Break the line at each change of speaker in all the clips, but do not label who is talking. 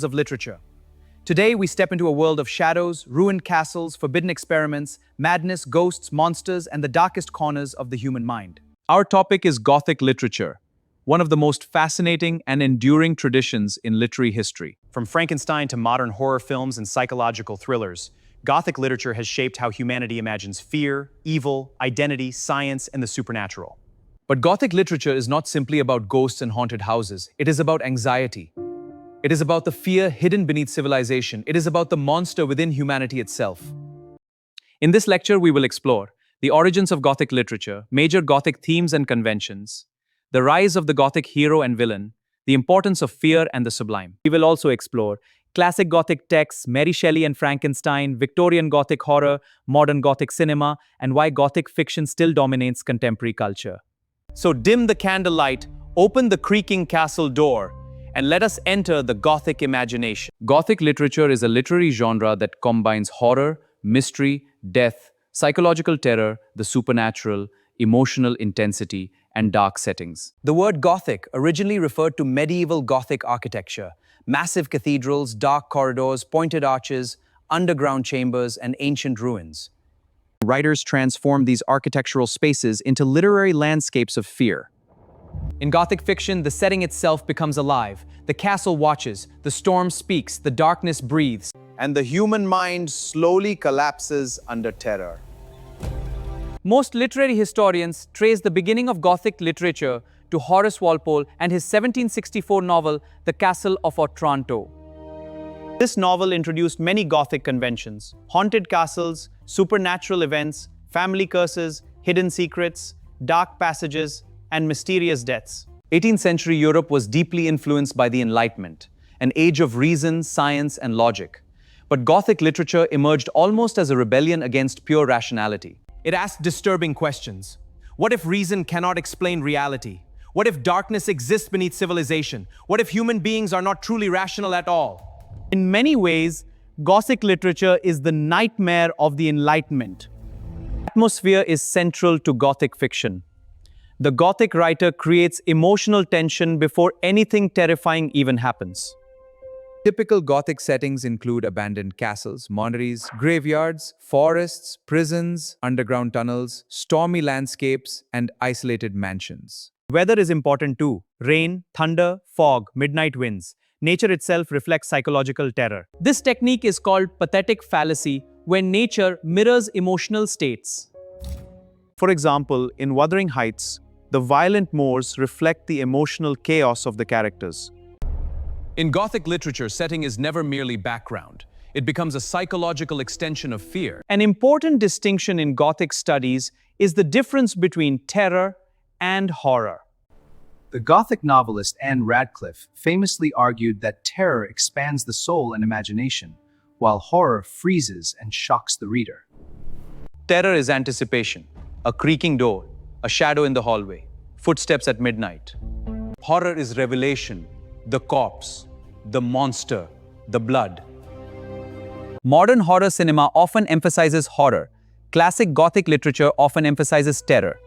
of literature. Today, we step into a world of shadows, ruined castles, forbidden experiments, madness, ghosts, monsters, and the darkest corners of the human mind. Our topic is Gothic literature, one of the most fascinating and enduring traditions in literary history.
From Frankenstein to modern horror films and psychological thrillers, Gothic literature has shaped how humanity imagines fear, evil, identity, science, and the supernatural.
But Gothic literature is not simply about ghosts and haunted houses. It is about anxiety. It is about the fear hidden beneath civilization. It is about the monster within humanity itself. In this lecture, we will explore the origins of Gothic literature, major Gothic themes and conventions, the rise of the Gothic hero and villain, the importance of fear and the sublime. We will also explore classic Gothic texts, Mary Shelley and Frankenstein, Victorian Gothic horror, modern Gothic cinema, and why Gothic fiction still dominates contemporary culture. So dim the candlelight, open the creaking castle door, and let us enter the Gothic imagination. Gothic literature is a literary genre that combines horror, mystery, death, psychological terror, the supernatural, emotional intensity, and dark settings. The word Gothic originally referred to medieval Gothic architecture, massive cathedrals, dark corridors, pointed arches, underground chambers, and ancient ruins. Writers transformed these architectural spaces into literary landscapes of fear. In Gothic fiction, the setting itself becomes alive. The castle watches, the storm speaks, the darkness breathes,
and the human mind slowly collapses under terror.
Most literary historians trace the beginning of Gothic literature to Horace Walpole and his 1764 novel, The Castle of Otranto.
This novel introduced many Gothic conventions: haunted castles, supernatural events, family curses, hidden secrets, dark passages, and mysterious deaths.
18th century Europe was deeply influenced by the Enlightenment, an age of reason, science, and logic. But Gothic literature emerged almost as a rebellion against pure rationality.
It asked disturbing questions. What if reason cannot explain reality? What if darkness exists beneath civilization? What if human beings are not truly rational at all?
In many ways, Gothic literature is the nightmare of the Enlightenment. Atmosphere is central to Gothic fiction. The Gothic writer creates emotional tension before anything terrifying even happens. Typical Gothic settings include abandoned castles, monasteries, graveyards, forests, prisons, underground tunnels, stormy landscapes, and isolated mansions.
Weather is important too. Rain, thunder, fog, midnight winds. Nature itself reflects psychological terror.
This technique is called pathetic fallacy, when nature mirrors emotional states.
For example, in Wuthering Heights, the violent moors reflect the emotional chaos of the characters.
In Gothic literature, setting is never merely background. It becomes a psychological extension of fear.
An important distinction in Gothic studies is the difference between terror and horror.
The Gothic novelist Anne Radcliffe famously argued that terror expands the soul and imagination, while horror freezes and shocks the reader.
Terror is anticipation, a creaking door, a shadow in the hallway, footsteps at midnight. Horror is revelation, the corpse, the monster, the blood. Modern horror cinema often emphasizes horror. Classic Gothic literature often emphasizes terror.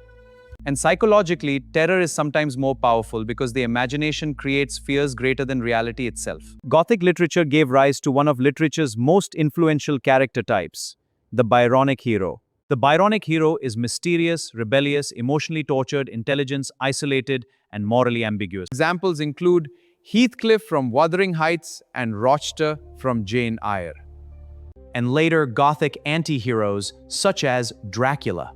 And psychologically, terror is sometimes more powerful because the imagination creates fears greater than reality itself.
Gothic literature gave rise to one of literature's most influential character types, the Byronic hero. The Byronic hero is mysterious, rebellious, emotionally tortured, intelligent, isolated, and morally ambiguous.
Examples include Heathcliff from Wuthering Heights and Rochester from Jane Eyre.
And later Gothic anti-heroes such as Dracula.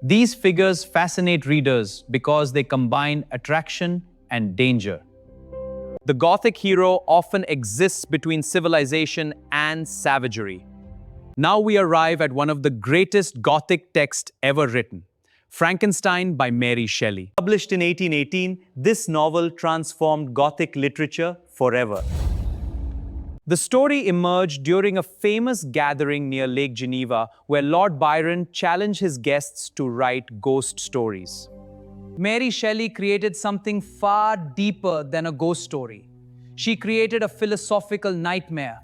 These figures fascinate readers because they combine attraction and danger.
The Gothic hero often exists between civilization and savagery.
Now we arrive at one of the greatest Gothic texts ever written, Frankenstein by Mary Shelley.
Published in 1818, this novel transformed Gothic literature forever. The story emerged during a famous gathering near Lake Geneva where Lord Byron challenged his guests to write ghost stories.
Mary Shelley created something far deeper than a ghost story. She created a philosophical nightmare.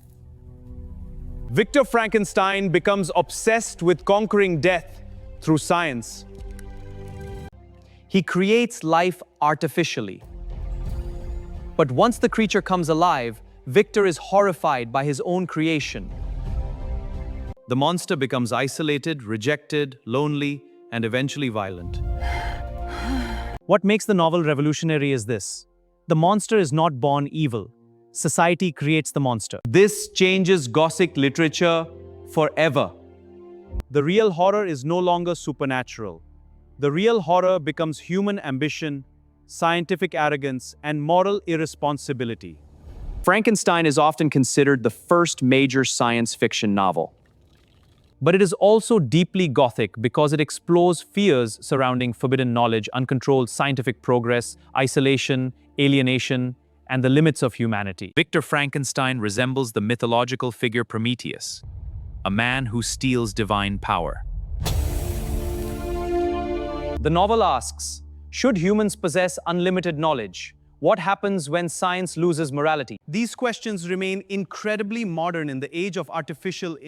Victor Frankenstein becomes obsessed with conquering death through science. He creates life artificially.
But once the creature comes alive, Victor is horrified by his own creation.
The monster becomes isolated, rejected, lonely, and eventually violent.
What makes the novel revolutionary is this: the monster is not born evil. Society creates the monster.
This changes Gothic literature forever.
The real horror is no longer supernatural. The real horror becomes human ambition, scientific arrogance, and moral irresponsibility.
Frankenstein is often considered the first major science fiction novel.
But it is also deeply Gothic because it explores fears surrounding forbidden knowledge, uncontrolled scientific progress, isolation, alienation, and the limits of humanity.
Victor Frankenstein resembles the mythological figure Prometheus, a man who steals divine power.
The novel asks, should humans possess unlimited knowledge? What happens when science loses morality?
These questions remain incredibly modern in the age of artificial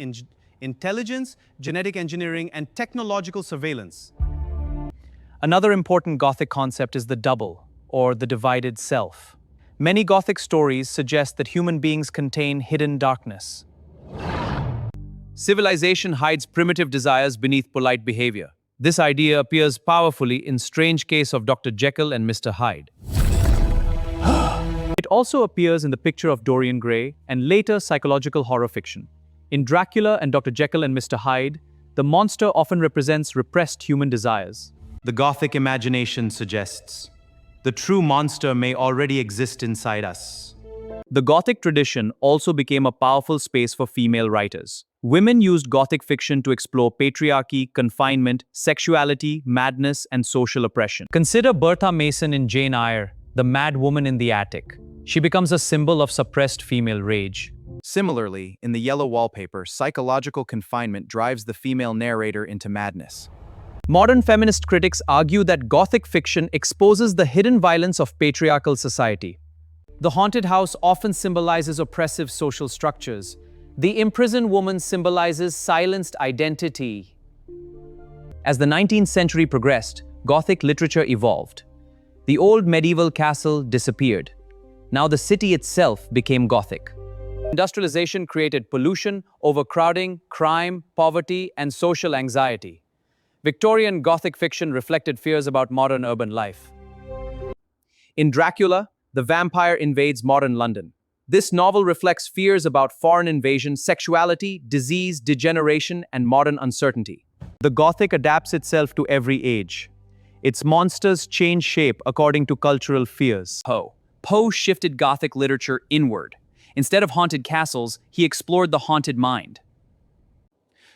intelligence, genetic engineering, and technological surveillance.
Another important Gothic concept is the double, or the divided self. Many Gothic stories suggest that human beings contain hidden darkness.
Civilization hides primitive desires beneath polite behavior. This idea appears powerfully in Strange Case of Dr. Jekyll and Mr. Hyde.
It also appears in The Picture of Dorian Gray and later psychological horror fiction. In Dracula and Dr. Jekyll and Mr. Hyde, the monster often represents repressed human desires.
The Gothic imagination suggests the true monster may already exist inside us.
The Gothic tradition also became a powerful space for female writers. Women used Gothic fiction to explore patriarchy, confinement, sexuality, madness, and social oppression. Consider Bertha Mason in Jane Eyre, the mad woman in the attic. She becomes a symbol of suppressed female rage.
Similarly, in the Yellow Wallpaper, psychological confinement drives the female narrator into madness.
Modern feminist critics argue that Gothic fiction exposes the hidden violence of patriarchal society. The haunted house often symbolizes oppressive social structures. The imprisoned woman symbolizes silenced identity. As the 19th century progressed, Gothic literature evolved. The old medieval castle disappeared. Now the city itself became Gothic. Industrialization created pollution, overcrowding, crime, poverty, and social anxiety. Victorian Gothic fiction reflected fears about modern urban life. In Dracula, the vampire invades modern London. This novel reflects fears about foreign invasion, sexuality, disease, degeneration, and modern uncertainty. The Gothic adapts itself to every age. Its monsters change shape according to cultural fears.
Poe shifted Gothic literature inward. Instead of haunted castles, he explored the haunted mind.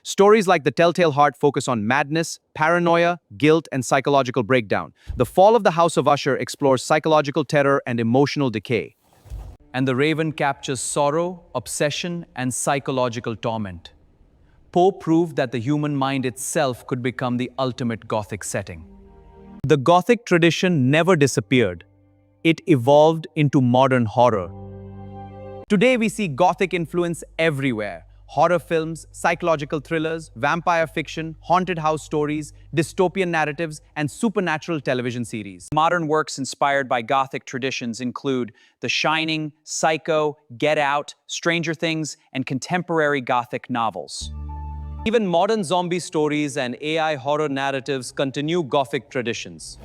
Stories like The Telltale Heart focus on madness, paranoia, guilt, and psychological breakdown. The Fall of the House of Usher explores psychological terror and emotional decay.
And The Raven captures sorrow, obsession, and psychological torment. Poe proved that the human mind itself could become the ultimate Gothic setting.
The Gothic tradition never disappeared. It evolved into modern horror.
Today we see Gothic influence everywhere. Horror films, psychological thrillers, vampire fiction, haunted house stories, dystopian narratives, and supernatural television series. Modern works inspired by Gothic traditions include The Shining, Psycho, Get Out, Stranger Things, and contemporary Gothic novels. Even modern zombie stories and AI horror narratives continue Gothic traditions.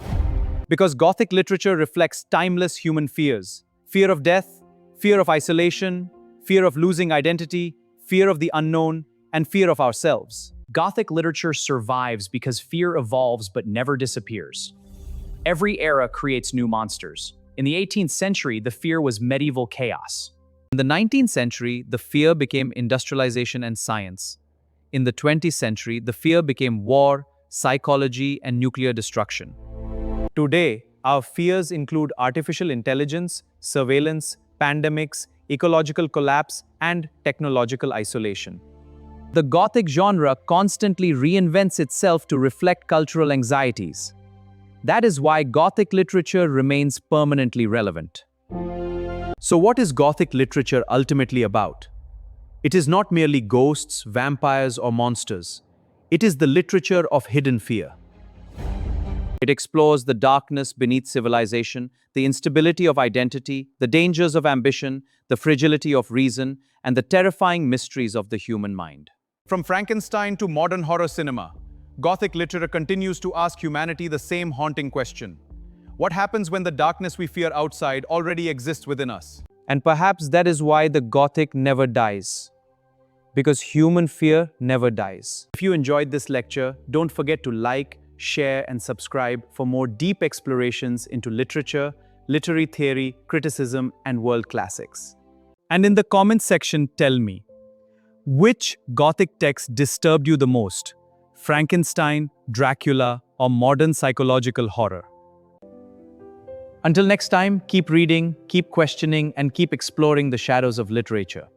Because Gothic literature reflects timeless human fears. Fear of death, fear of isolation, fear of losing identity, fear of the unknown, and fear of ourselves.
Gothic literature survives because fear evolves but never disappears. Every era creates new monsters. In the 18th century, the fear was medieval chaos.
In the 19th century, the fear became industrialization and science. In the 20th century, the fear became war, psychology, and nuclear destruction. Today, our fears include artificial intelligence, surveillance, pandemics, ecological collapse, and technological isolation. The Gothic genre constantly reinvents itself to reflect cultural anxieties. That is why Gothic literature remains permanently relevant. So what is Gothic literature ultimately about? It is not merely ghosts, vampires, or monsters. It is the literature of hidden fear.
It explores the darkness beneath civilization, the instability of identity, the dangers of ambition, the fragility of reason, and the terrifying mysteries of the human mind.
From Frankenstein to modern horror cinema, Gothic literature continues to ask humanity the same haunting question. What happens when the darkness we fear outside already exists within us?
And perhaps that is why the Gothic never dies. Because human fear never dies.
If you enjoyed this lecture, don't forget to like, share, and subscribe for more deep explorations into literature, literary theory, criticism, and world classics.
And in the comments section, tell me, which Gothic text disturbed you the most? Frankenstein, Dracula, or modern psychological horror?
Until next time, keep reading, keep questioning, and keep exploring the shadows of literature.